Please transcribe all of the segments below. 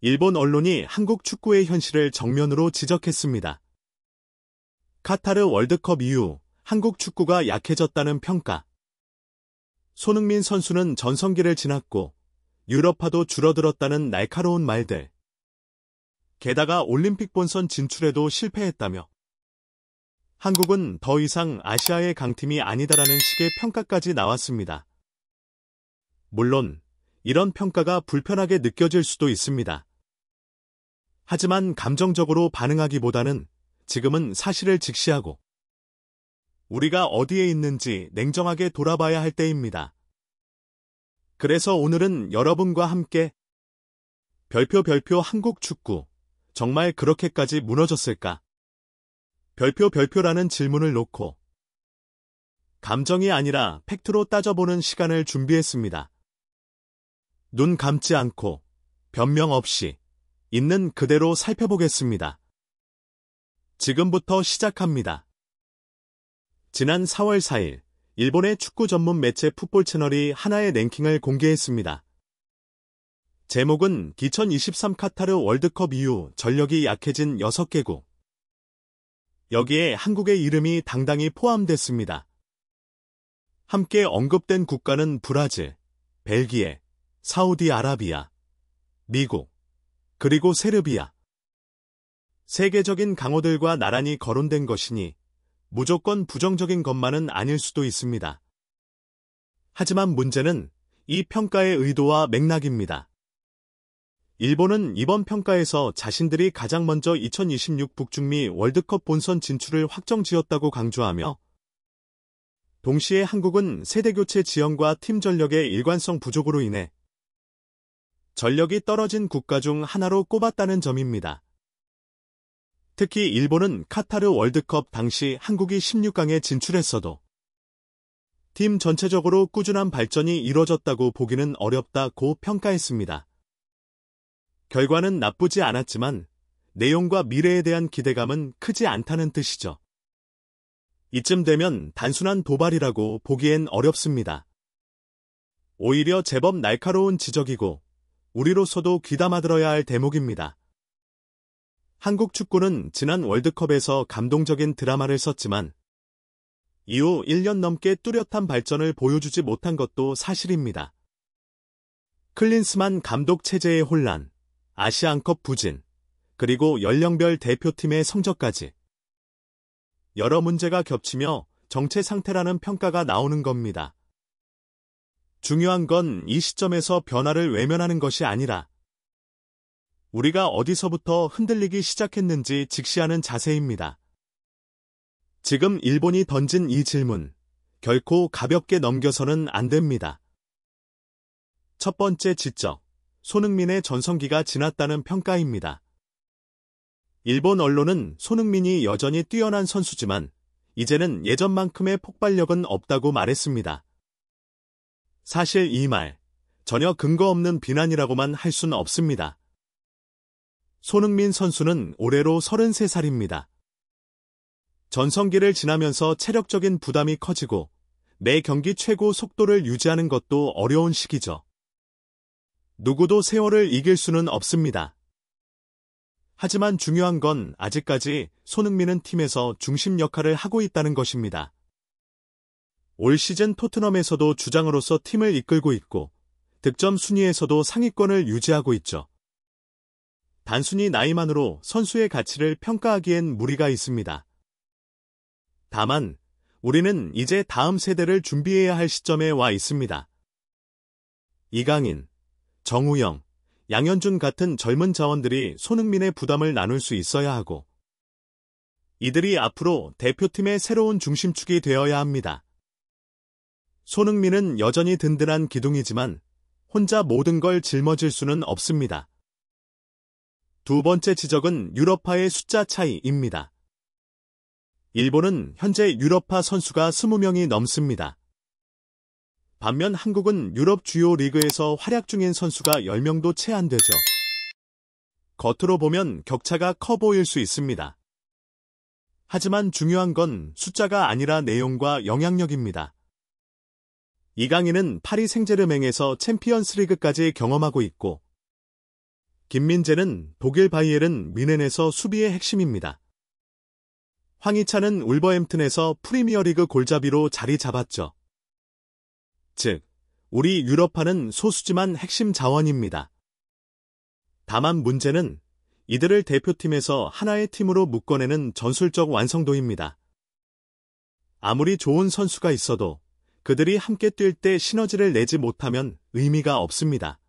일본 언론이 한국 축구의 현실을 정면으로 지적했습니다. 카타르 월드컵 이후 한국 축구가 약해졌다는 평가. 손흥민 선수는 전성기를 지났고 유럽파도 줄어들었다는 날카로운 말들. 게다가 올림픽 본선 진출에도 실패했다며 한국은 더 이상 아시아의 강팀이 아니다라는 식의 평가까지 나왔습니다. 물론 이런 평가가 불편하게 느껴질 수도 있습니다. 하지만 감정적으로 반응하기보다는 지금은 사실을 직시하고 우리가 어디에 있는지 냉정하게 돌아봐야 할 때입니다. 그래서 오늘은 여러분과 함께 별표 한국 축구 정말 그렇게까지 무너졌을까? 별표라는 질문을 놓고 감정이 아니라 팩트로 따져보는 시간을 준비했습니다. 눈 감지 않고 변명 없이 있는 그대로 살펴보겠습니다. 지금부터 시작합니다. 지난 4월 4일 일본의 축구 전문 매체 풋볼 채널이 하나의 랭킹을 공개했습니다. 제목은 2023 카타르 월드컵 이후 전력이 약해진 6개국. 여기에 한국의 이름이 당당히 포함됐습니다. 함께 언급된 국가는 브라질, 벨기에, 사우디아라비아, 미국, 그리고 세르비아. 세계적인 강호들과 나란히 거론된 것이니 무조건 부정적인 것만은 아닐 수도 있습니다. 하지만 문제는 이 평가의 의도와 맥락입니다. 일본은 이번 평가에서 자신들이 가장 먼저 2026 북중미 월드컵 본선 진출을 확정지었다고 강조하며 동시에 한국은 세대교체 지연과 팀 전력의 일관성 부족으로 인해 전력이 떨어진 국가 중 하나로 꼽았다는 점입니다. 특히 일본은 카타르 월드컵 당시 한국이 16강에 진출했어도 팀 전체적으로 꾸준한 발전이 이뤄졌다고 보기는 어렵다고 평가했습니다. 결과는 나쁘지 않았지만 내용과 미래에 대한 기대감은 크지 않다는 뜻이죠. 이쯤 되면 단순한 도발이라고 보기엔 어렵습니다. 오히려 제법 날카로운 지적이고 우리로서도 귀담아 들어야 할 대목입니다. 한국 축구는 지난 월드컵에서 감동적인 드라마를 썼지만 이후 1년 넘게 뚜렷한 발전을 보여주지 못한 것도 사실입니다. 클린스만 감독 체제의 혼란, 아시안컵 부진, 그리고 연령별 대표팀의 성적까지 여러 문제가 겹치며 정체 상태라는 평가가 나오는 겁니다. 중요한 건 이 시점에서 변화를 외면하는 것이 아니라 우리가 어디서부터 흔들리기 시작했는지 직시하는 자세입니다. 지금 일본이 던진 이 질문, 결코 가볍게 넘겨서는 안 됩니다. 첫 번째 지적, 손흥민의 전성기가 지났다는 평가입니다. 일본 언론은 손흥민이 여전히 뛰어난 선수지만 이제는 예전만큼의 폭발력은 없다고 말했습니다. 사실 이 말, 전혀 근거 없는 비난이라고만 할 수는 없습니다. 손흥민 선수는 올해로 33살입니다. 전성기를 지나면서 체력적인 부담이 커지고 매 경기 최고 속도를 유지하는 것도 어려운 시기죠. 누구도 세월을 이길 수는 없습니다. 하지만 중요한 건 아직까지 손흥민은 팀에서 중심 역할을 하고 있다는 것입니다. 올 시즌 토트넘에서도 주장으로서 팀을 이끌고 있고 득점 순위에서도 상위권을 유지하고 있죠. 단순히 나이만으로 선수의 가치를 평가하기엔 무리가 있습니다. 다만 우리는 이제 다음 세대를 준비해야 할 시점에 와 있습니다. 이강인, 정우영, 양현준 같은 젊은 자원들이 손흥민의 부담을 나눌 수 있어야 하고 이들이 앞으로 대표팀의 새로운 중심축이 되어야 합니다. 손흥민은 여전히 든든한 기둥이지만 혼자 모든 걸 짊어질 수는 없습니다. 두 번째 지적은 유럽파의 숫자 차이입니다. 일본은 현재 유럽파 선수가 20명이 넘습니다. 반면 한국은 유럽 주요 리그에서 활약 중인 선수가 10명도 채 안 되죠. 겉으로 보면 격차가 커 보일 수 있습니다. 하지만 중요한 건 숫자가 아니라 내용과 영향력입니다. 이강인은 파리 생제르맹에서 챔피언스 리그까지 경험하고 있고 김민재는 독일 바이에른 뮌헨에서 수비의 핵심입니다. 황희찬은 울버햄튼에서 프리미어리그 골잡이로 자리 잡았죠. 즉, 우리 유럽파는 소수지만 핵심 자원입니다. 다만 문제는 이들을 대표팀에서 하나의 팀으로 묶어내는 전술적 완성도입니다. 아무리 좋은 선수가 있어도 그들이 함께 뛸 때 시너지를 내지 못하면 의미가 없습니다.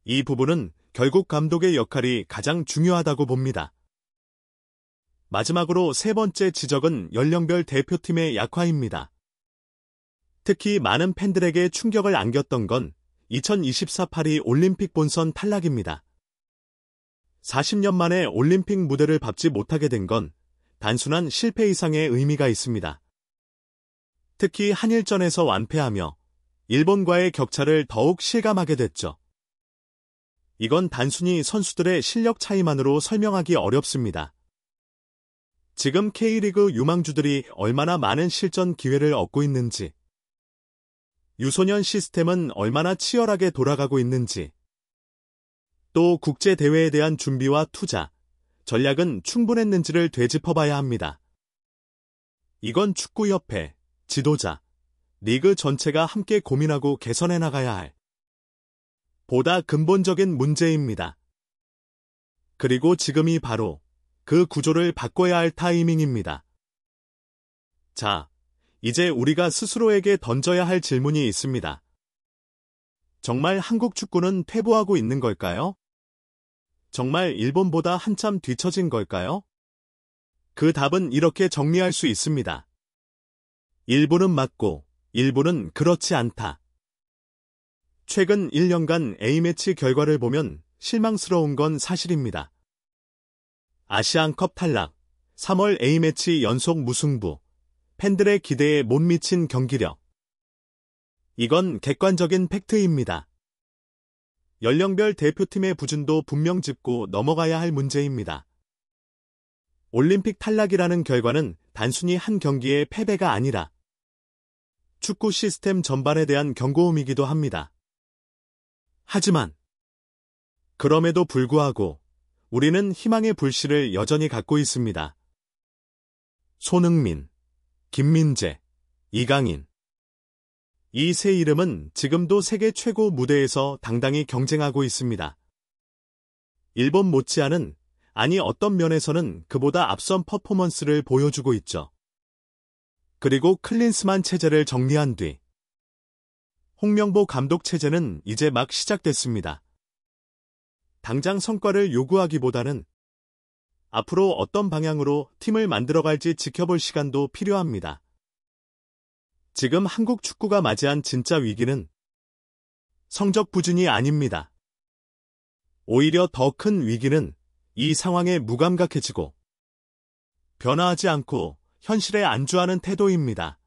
이 부분은 결국 감독의 역할이 가장 중요하다고 봅니다. 마지막으로 세 번째 지적은 연령별 대표팀의 약화입니다. 특히 많은 팬들에게 충격을 안겼던 건 2024 파리 올림픽 본선 탈락입니다. 40년 만에 올림픽 무대를 밟지 못하게 된 건 단순한 실패 이상의 의미가 있습니다. 특히 한일전에서 완패하며 일본과의 격차를 더욱 실감하게 됐죠. 이건 단순히 선수들의 실력 차이만으로 설명하기 어렵습니다. 지금 K리그 유망주들이 얼마나 많은 실전 기회를 얻고 있는지, 유소년 시스템은 얼마나 치열하게 돌아가고 있는지, 또 국제대회에 대한 준비와 투자, 전략은 충분했는지를 되짚어봐야 합니다. 이건 축구협회, 지도자, 리그 전체가 함께 고민하고 개선해 나가야 할 보다 근본적인 문제입니다. 그리고 지금이 바로 그 구조를 바꿔야 할 타이밍입니다. 자, 이제 우리가 스스로에게 던져야 할 질문이 있습니다. 정말 한국 축구는 퇴보하고 있는 걸까요? 정말 일본보다 한참 뒤처진 걸까요? 그 답은 이렇게 정리할 수 있습니다. 일부는 맞고 일부는 그렇지 않다. 최근 1년간 A매치 결과를 보면 실망스러운 건 사실입니다. 아시안컵 탈락, 3월 A매치 연속 무승부, 팬들의 기대에 못 미친 경기력. 이건 객관적인 팩트입니다. 연령별 대표팀의 부진도 분명 짚고 넘어가야 할 문제입니다. 올림픽 탈락이라는 결과는 단순히 한 경기의 패배가 아니라 축구 시스템 전반에 대한 경고음이기도 합니다. 하지만 그럼에도 불구하고 우리는 희망의 불씨를 여전히 갖고 있습니다. 손흥민, 김민재, 이강인. 이 세 이름은 지금도 세계 최고 무대에서 당당히 경쟁하고 있습니다. 일본 못지않은, 아니 어떤 면에서는 그보다 앞선 퍼포먼스를 보여주고 있죠. 그리고 클린스만 체제를 정리한 뒤 홍명보 감독 체제는 이제 막 시작됐습니다. 당장 성과를 요구하기보다는 앞으로 어떤 방향으로 팀을 만들어갈지 지켜볼 시간도 필요합니다. 지금 한국 축구가 맞이한 진짜 위기는 성적 부진이 아닙니다. 오히려 더 큰 위기는 이 상황에 무감각해지고 변화하지 않고 현실에 안주하는 태도입니다.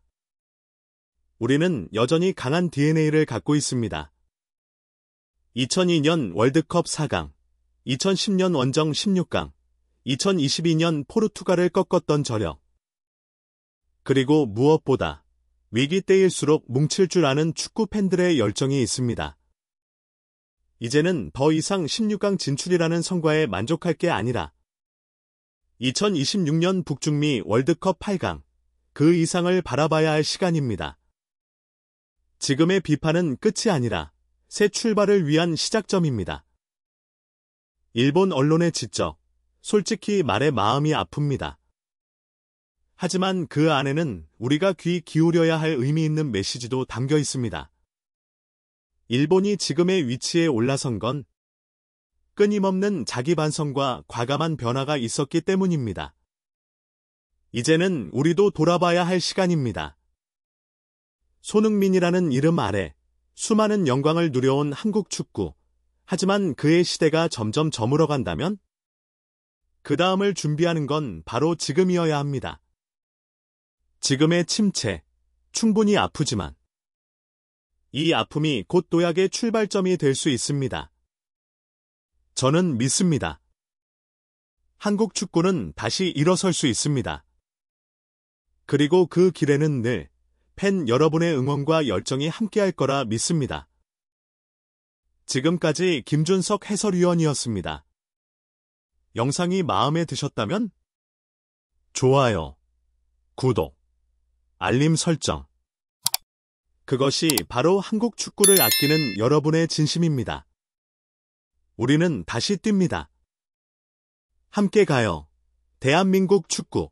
우리는 여전히 강한 DNA를 갖고 있습니다. 2002년 월드컵 4강, 2010년 원정 16강, 2022년 포르투갈을 꺾었던 저력. 그리고 무엇보다 위기 때일수록 뭉칠 줄 아는 축구 팬들의 열정이 있습니다. 이제는 더 이상 16강 진출이라는 성과에 만족할 게 아니라 2026년 북중미 월드컵 8강, 그 이상을 바라봐야 할 시간입니다. 지금의 비판은 끝이 아니라 새 출발을 위한 시작점입니다. 일본 언론의 지적, 솔직히 말해 마음이 아픕니다. 하지만 그 안에는 우리가 귀 기울여야 할 의미 있는 메시지도 담겨 있습니다. 일본이 지금의 위치에 올라선 건 끊임없는 자기 반성과 과감한 변화가 있었기 때문입니다. 이제는 우리도 돌아봐야 할 시간입니다. 손흥민이라는 이름 아래 수많은 영광을 누려온 한국 축구. 하지만 그의 시대가 점점 저물어간다면 그 다음을 준비하는 건 바로 지금이어야 합니다. 지금의 침체, 충분히 아프지만 이 아픔이 곧 도약의 출발점이 될 수 있습니다. 저는 믿습니다. 한국 축구는 다시 일어설 수 있습니다. 그리고 그 길에는 늘 팬 여러분의 응원과 열정이 함께할 거라 믿습니다. 지금까지 김준석 해설위원이었습니다. 영상이 마음에 드셨다면 좋아요, 구독, 알림 설정. 그것이 바로 한국 축구를 아끼는 여러분의 진심입니다. 우리는 다시 뜁니다. 함께 가요. 대한민국 축구.